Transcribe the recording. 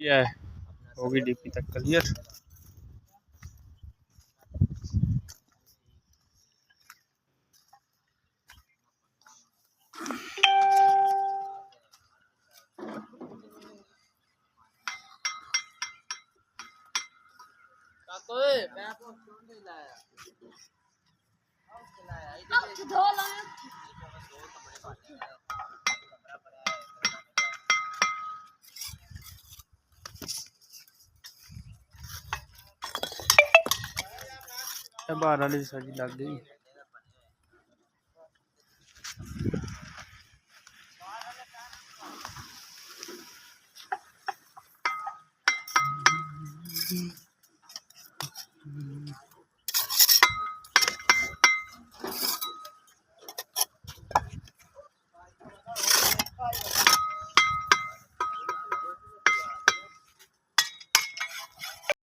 किया है, होगी डीपी तक क्लियर। बाहर वाली सब्जी लग गई।